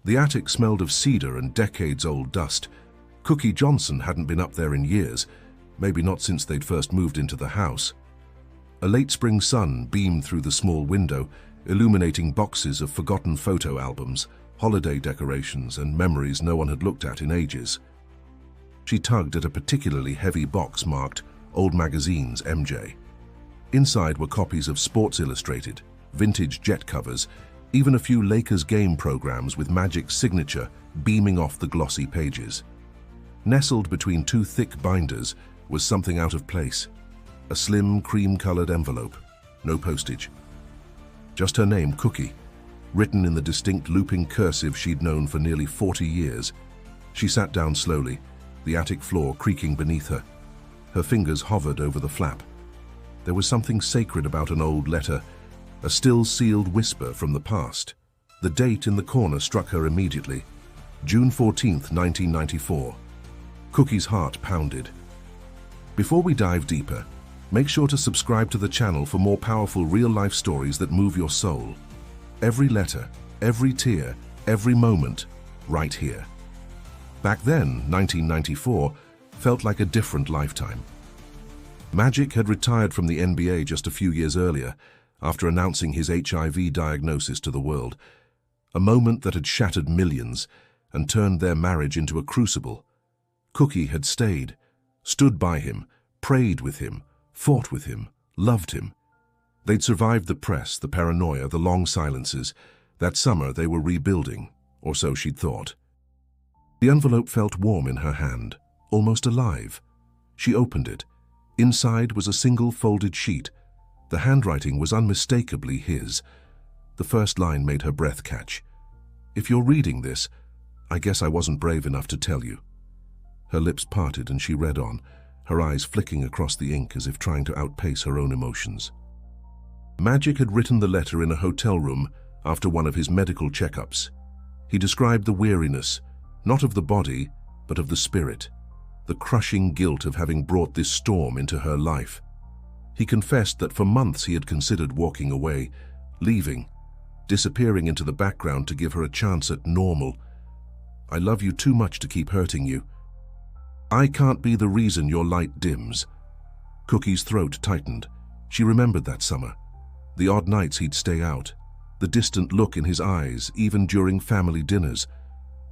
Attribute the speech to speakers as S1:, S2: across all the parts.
S1: The attic smelled of cedar and decades-old dust. Cookie Johnson hadn't been up there in years, maybe not since they'd first moved into the house. A late spring sun beamed through the small window, illuminating boxes of forgotten photo albums, holiday decorations, and memories no one had looked at in ages. She tugged at a particularly heavy box marked Old Magazines MJ. Inside were copies of Sports Illustrated, vintage Jet covers, even a few Lakers game programs with Magic's signature beaming off the glossy pages. Nestled between two thick binders was something out of place. A slim, cream-colored envelope. No postage. Just her name, Cookie, written in the distinct looping cursive she'd known for nearly 40 years. She sat down slowly, the attic floor creaking beneath her. Her fingers hovered over the flap. There was something sacred about an old letter, a still-sealed whisper from the past. The date in the corner struck her immediately. June 14th, 1994. Cookie's heart pounded. Before we dive deeper, make sure to subscribe to the channel for more powerful real-life stories that move your soul. Every letter, every tear, every moment, right here. Back then, 1994, felt like a different lifetime. Magic had retired from the NBA just a few years earlier, after announcing his HIV diagnosis to the world, a moment that had shattered millions and turned their marriage into a crucible. Cookie had stayed, stood by him, prayed with him, fought with him, loved him. They'd survived the press, the paranoia, the long silences. That summer they were rebuilding, or so she'd thought. The envelope felt warm in her hand, almost alive. She opened it. Inside was a single folded sheet. The handwriting was unmistakably his. The first line made her breath catch. "If you're reading this, I guess I wasn't brave enough to tell you." Her lips parted and she read on, her eyes flicking across the ink as if trying to outpace her own emotions. Magic had written the letter in a hotel room after one of his medical checkups. He described the weariness, not of the body, but of the spirit, the crushing guilt of having brought this storm into her life. He confessed that for months he had considered walking away, leaving, disappearing into the background to give her a chance at normal. "I love you too much to keep hurting you. I can't be the reason your light dims." Cookie's throat tightened. She remembered that summer, the odd nights he'd stay out, the distant look in his eyes, even during family dinners,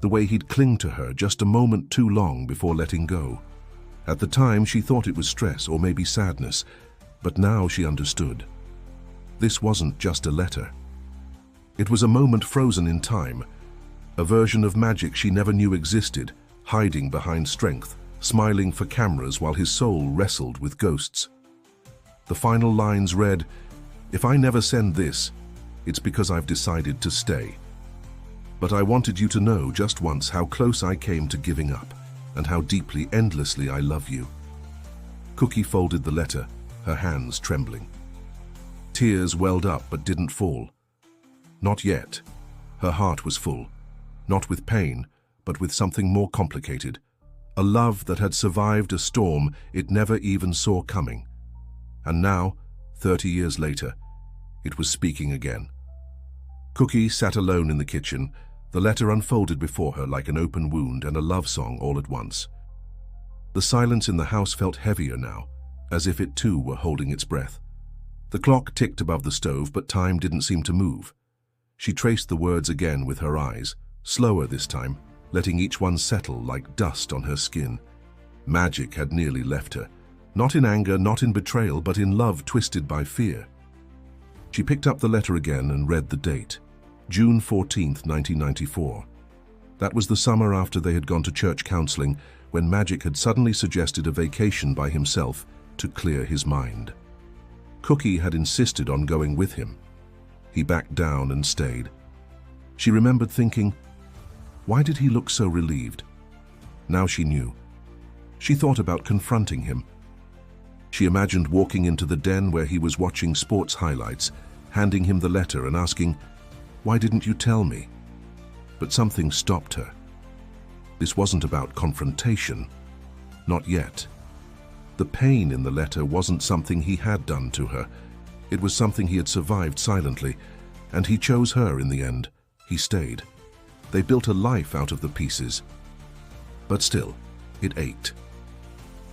S1: the way he'd cling to her just a moment too long before letting go. At the time, she thought it was stress or maybe sadness, but now she understood. This wasn't just a letter. It was a moment frozen in time, a version of Magic she never knew existed, hiding behind strength, smiling for cameras while his soul wrestled with ghosts. The final lines read, "If I never send this, it's because I've decided to stay. But I wanted you to know just once how close I came to giving up, and how deeply, endlessly I love you." Cookie folded the letter, her hands trembling. Tears welled up but didn't fall. Not yet. Her heart was full, not with pain, but with something more complicated. A love that had survived a storm it never even saw coming. And now, 30 years later, it was speaking again. Cookie sat alone in the kitchen, the letter unfolded before her like an open wound and a love song all at once. The silence in the house felt heavier now, as if it too were holding its breath. The clock ticked above the stove, but time didn't seem to move. She traced the words again with her eyes, slower this time, letting each one settle like dust on her skin. Magic had nearly left her, not in anger, not in betrayal, but in love twisted by fear. She picked up the letter again and read the date, June 14th, 1994. That was the summer after they had gone to church counseling, when Magic had suddenly suggested a vacation by himself to clear his mind. Cookie had insisted on going with him. He backed down and stayed. She remembered thinking, why did he look so relieved? Now she knew. She thought about confronting him. She imagined walking into the den where he was watching sports highlights, handing him the letter and asking, "Why didn't you tell me?" But something stopped her. This wasn't about confrontation. Not yet. The pain in the letter wasn't something he had done to her. It was something he had survived silently, and he chose her in the end. He stayed. They built a life out of the pieces. But still, it ached.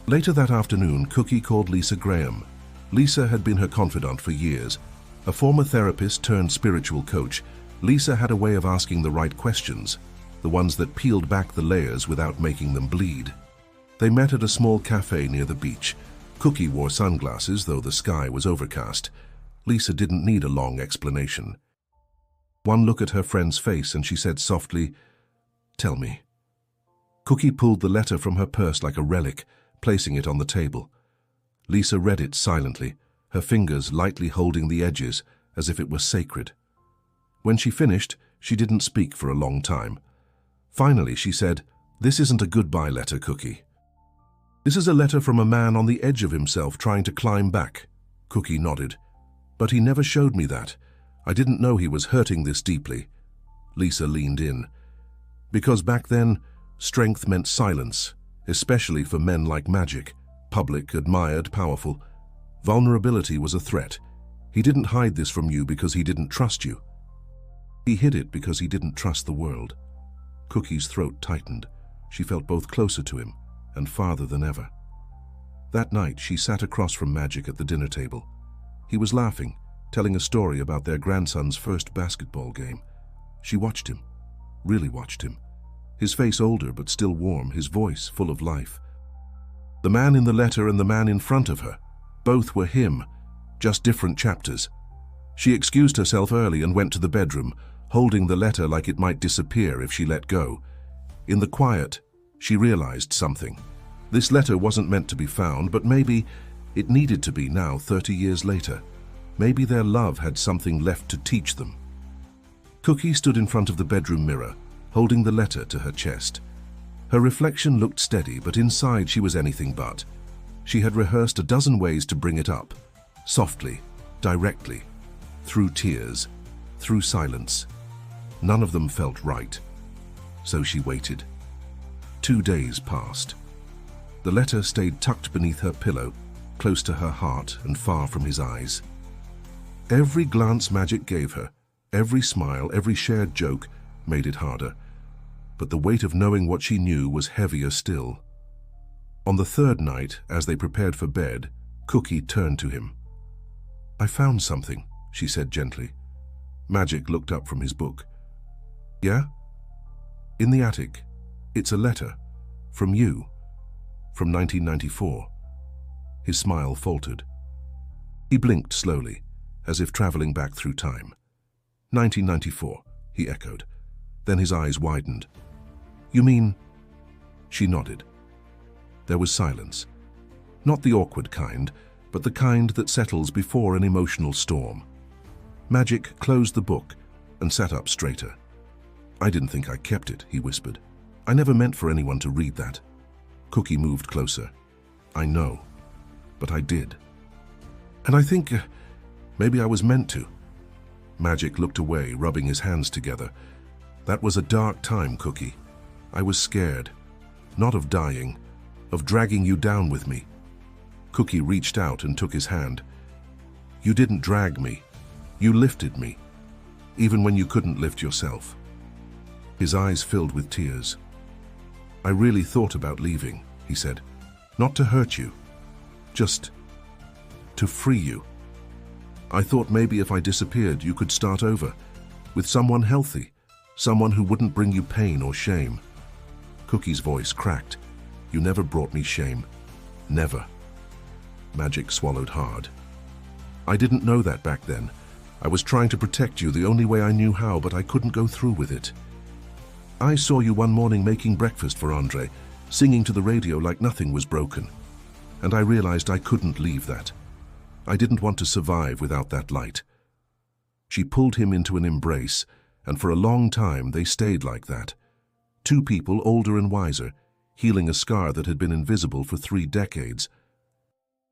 S1: Later that afternoon, Cookie called Lisa Graham. Lisa had been her confidant for years. A former therapist turned spiritual coach, Lisa had a way of asking the right questions, the ones that peeled back the layers without making them bleed. They met at a small cafe near the beach. Cookie wore sunglasses, though the sky was overcast. Lisa didn't need a long explanation. One look at her friend's face and she said softly, "Tell me." Cookie pulled the letter from her purse like a relic, placing it on the table. Lisa read it silently, her fingers lightly holding the edges as if it were sacred. When she finished, she didn't speak for a long time. Finally, she said, "This isn't a goodbye letter, Cookie. This is a letter from a man on the edge of himself trying to climb back." Cookie nodded. "But he never showed me that. I didn't know he was hurting this deeply." Lisa leaned in. Because back then, strength meant silence, especially for men like Magic, public, admired, powerful. Vulnerability was a threat. He didn't hide this from you because he didn't trust you. He hid it because he didn't trust the world. Cookie's throat tightened. She felt both closer to him and farther than ever. That night, she sat across from Magic at the dinner table. He was laughing, telling a story about their grandson's first basketball game. She watched him, really watched him. His face older but still warm, his voice full of life. The man in the letter and the man in front of her, both were him, just different chapters. She excused herself early and went to the bedroom, holding the letter like it might disappear if she let go. In the quiet, she realized something. This letter wasn't meant to be found, but maybe it needed to be now, 30 years later. Maybe their love had something left to teach them. Cookie stood in front of the bedroom mirror, holding the letter to her chest. Her reflection looked steady, but inside she was anything but. She had rehearsed a dozen ways to bring it up. Softly, directly, through tears, through silence. None of them felt right. So she waited. 2 days passed. The letter stayed tucked beneath her pillow, close to her heart and far from his eyes. Every glance Magic gave her, every smile, every shared joke, made it harder. But the weight of knowing what she knew was heavier still. On the third night, as they prepared for bed, Cookie turned to him. "I found something," she said gently. Magic looked up from his book. "Yeah?" "In the attic. It's a letter. From you. From 1994. His smile faltered. He blinked slowly, as if traveling back through time. 1994, he echoed. Then his eyes widened. "You mean?" She nodded. There was silence. Not the awkward kind, but the kind that settles before an emotional storm. Magic closed the book and sat up straighter. "I didn't think I kept it," he whispered. "I never meant for anyone to read that." Cookie moved closer. "I know, but I did. And I think maybe I was meant to." Magic looked away, rubbing his hands together. "That was a dark time, Cookie. I was scared. Not of dying, of dragging you down with me." Cookie reached out and took his hand. "You didn't drag me. You lifted me, even when you couldn't lift yourself." His eyes filled with tears. "I really thought about leaving," he said. "Not to hurt you, just to free you. I thought maybe if I disappeared, you could start over, with someone healthy, someone who wouldn't bring you pain or shame." Cookie's voice cracked. "You never brought me shame. Never." Magic swallowed hard. "I didn't know that back then. I was trying to protect you the only way I knew how, but I couldn't go through with it. I saw you one morning making breakfast for Andre, singing to the radio like nothing was broken. And I realized I couldn't leave that. I didn't want to survive without that light." She pulled him into an embrace, and for a long time they stayed like that. Two people, older and wiser, healing a scar that had been invisible for 3 decades.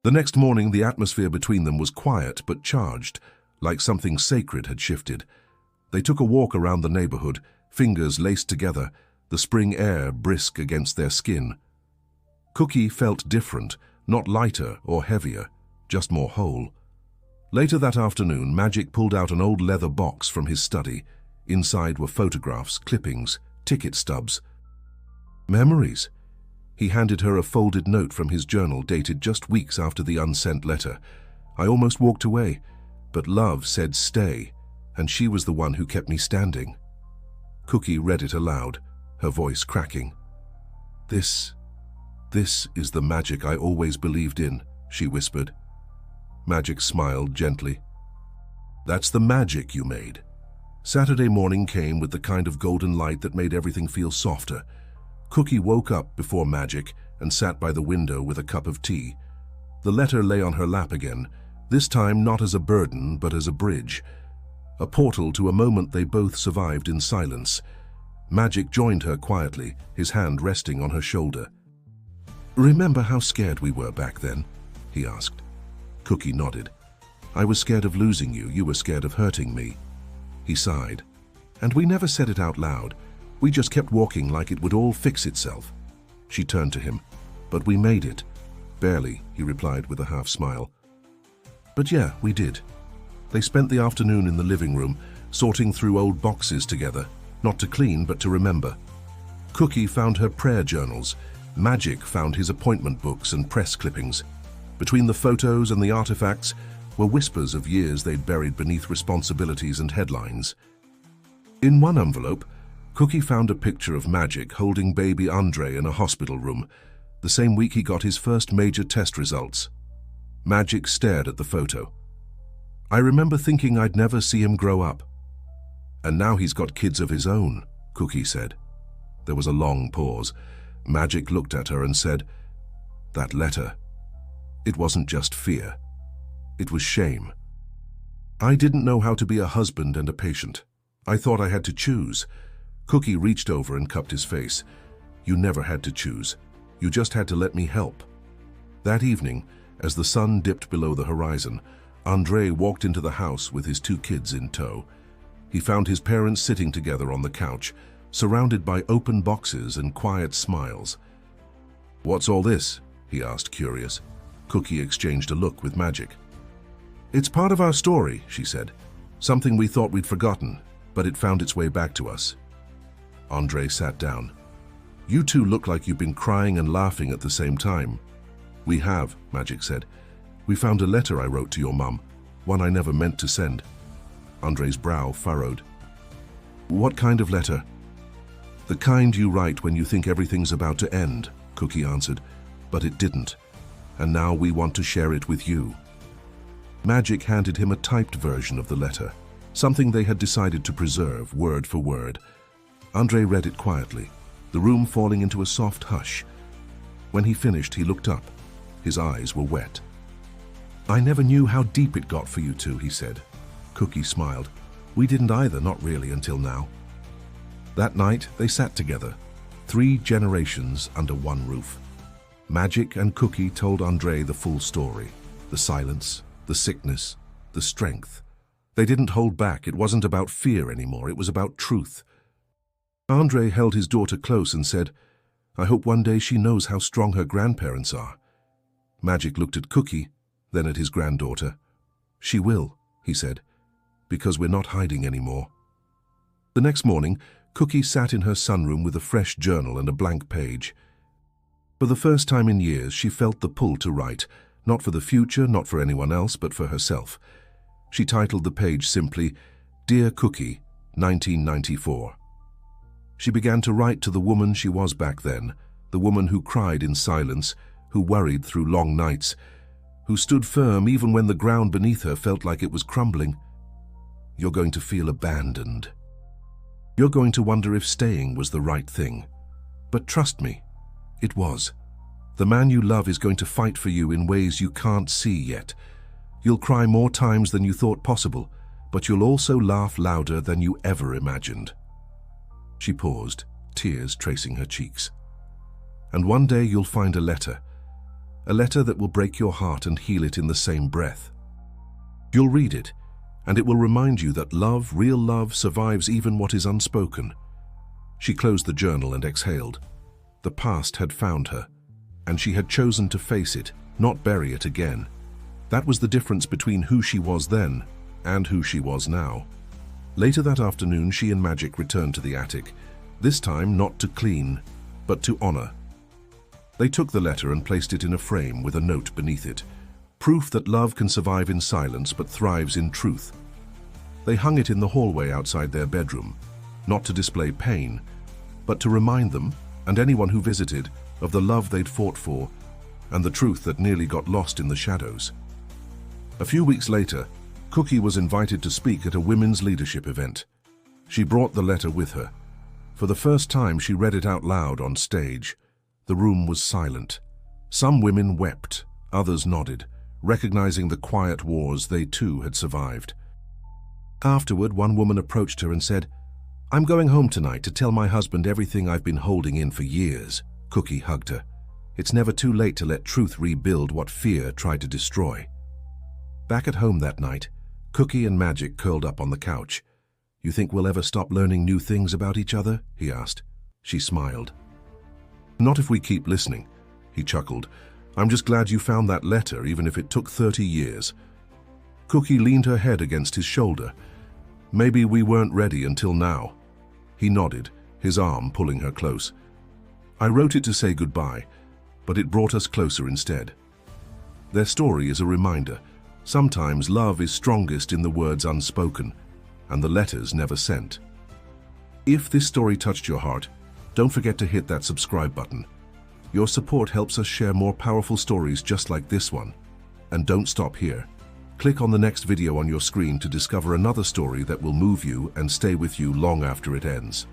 S1: The next morning, the atmosphere between them was quiet but charged, like something sacred had shifted. They took a walk around the neighborhood, fingers laced together, the spring air brisk against their skin. Cookie felt different, not lighter or heavier, just more whole. Later that afternoon, Magic pulled out an old leather box from his study. Inside were photographs, clippings, ticket stubs. Memories. He handed her a folded note from his journal dated just weeks after the unsent letter. I almost walked away, but love said stay, and she was the one who kept me standing. Cookie read it aloud, her voice cracking. This is the magic I always believed in, she whispered. Magic smiled gently. That's the magic you made. Saturday morning came with the kind of golden light that made everything feel softer. Cookie woke up before Magic and sat by the window with a cup of tea. The letter lay on her lap again, this time not as a burden but as a bridge. A portal to a moment they both survived in silence. Magic joined her quietly, his hand resting on her shoulder. "Remember how scared we were back then?" he asked. Cookie nodded. "I was scared of losing you, you were scared of hurting me." He sighed. "And we never said it out loud. We just kept walking like it would all fix itself." She turned to him. "But we made it." "Barely," he replied with a half smile. "But yeah, we did." They spent the afternoon in the living room, sorting through old boxes together, not to clean but to remember. Cookie found her prayer journals. Magic found his appointment books and press clippings. Between the photos and the artifacts were whispers of years they'd buried beneath responsibilities and headlines. In one envelope, Cookie found a picture of Magic holding baby Andre in a hospital room, the same week he got his first major test results. Magic stared at the photo. "I remember thinking I'd never see him grow up." "And now he's got kids of his own," Cookie said. There was a long pause. Magic looked at her and said, "That letter, it wasn't just fear. It was shame. I didn't know how to be a husband and a patient. I thought I had to choose." Cookie reached over and cupped his face. "You never had to choose. You just had to let me help." That evening, as the sun dipped below the horizon, Andre walked into the house with his 2 kids in tow. He found his parents sitting together on the couch, surrounded by open boxes and quiet smiles. "What's all this?" he asked, curious. Cookie exchanged a look with Magic. "It's part of our story," she said. "Something we thought we'd forgotten, but it found its way back to us." Andre sat down. "You two look like you've been crying and laughing at the same time." "We have," Magic said. "We found a letter I wrote to your mum, one I never meant to send." Andre's brow furrowed. "What kind of letter?" "The kind you write when you think everything's about to end," Cookie answered. "But it didn't. And now we want to share it with you." Magic handed him a typed version of the letter, something they had decided to preserve, word for word. Andre read it quietly, the room falling into a soft hush. When he finished, he looked up. His eyes were wet. "I never knew how deep it got for you two," he said. Cookie smiled. "We didn't either, not really, until now." That night, they sat together, 3 generations under one roof. Magic and Cookie told Andre the full story, the silence, the sickness, the strength. They didn't hold back. It wasn't about fear anymore. It was about truth. Andre held his daughter close and said, "I hope one day she knows how strong her grandparents are." Magic looked at Cookie, then at his granddaughter. "She will," he said, "because we're not hiding anymore." The next morning, Cookie sat in her sunroom with a fresh journal and a blank page. For the first time in years, she felt the pull to write, not for the future, not for anyone else, but for herself. She titled the page simply, "Dear Cookie, 1994. She began to write to the woman she was back then, the woman who cried in silence, who worried through long nights, who stood firm even when the ground beneath her felt like it was crumbling. "You're going to feel abandoned. You're going to wonder if staying was the right thing. But trust me, it was. The man you love is going to fight for you in ways you can't see yet. You'll cry more times than you thought possible, but you'll also laugh louder than you ever imagined." She paused, tears tracing her cheeks. "And one day you'll find a letter that will break your heart and heal it in the same breath. You'll read it, and it will remind you that love, real love, survives even what is unspoken." She closed the journal and exhaled. The past had found her, and she had chosen to face it, not bury it again. That was the difference between who she was then and who she was now. Later that afternoon, she and Magic returned to the attic, this time not to clean, but to honor. They took the letter and placed it in a frame with a note beneath it, proof that love can survive in silence but thrives in truth. They hung it in the hallway outside their bedroom, not to display pain, but to remind them, and anyone who visited, of the love they'd fought for, and the truth that nearly got lost in the shadows. A few weeks later, Cookie was invited to speak at a women's leadership event. She brought the letter with her. For the first time, she read it out loud on stage. The room was silent. Some women wept, others nodded, recognizing the quiet wars they too had survived. Afterward, one woman approached her and said, "I'm going home tonight to tell my husband everything I've been holding in for years." Cookie hugged her. It's never too late to let truth rebuild what fear tried to destroy. Back at home that night, Cookie and Magic curled up on the couch. "You think we'll ever stop learning new things about each other?" he asked. She smiled. "Not if we keep listening," he chuckled. "I'm just glad you found that letter, even if it took 30 years. Cookie leaned her head against his shoulder. "Maybe we weren't ready until now." He nodded, his arm pulling her close. "I wrote it to say goodbye, but it brought us closer instead." Their story is a reminder. Sometimes love is strongest in the words unspoken, and the letters never sent. If this story touched your heart, don't forget to hit that subscribe button. Your support helps us share more powerful stories just like this one. And don't stop here. Click on the next video on your screen to discover another story that will move you and stay with you long after it ends.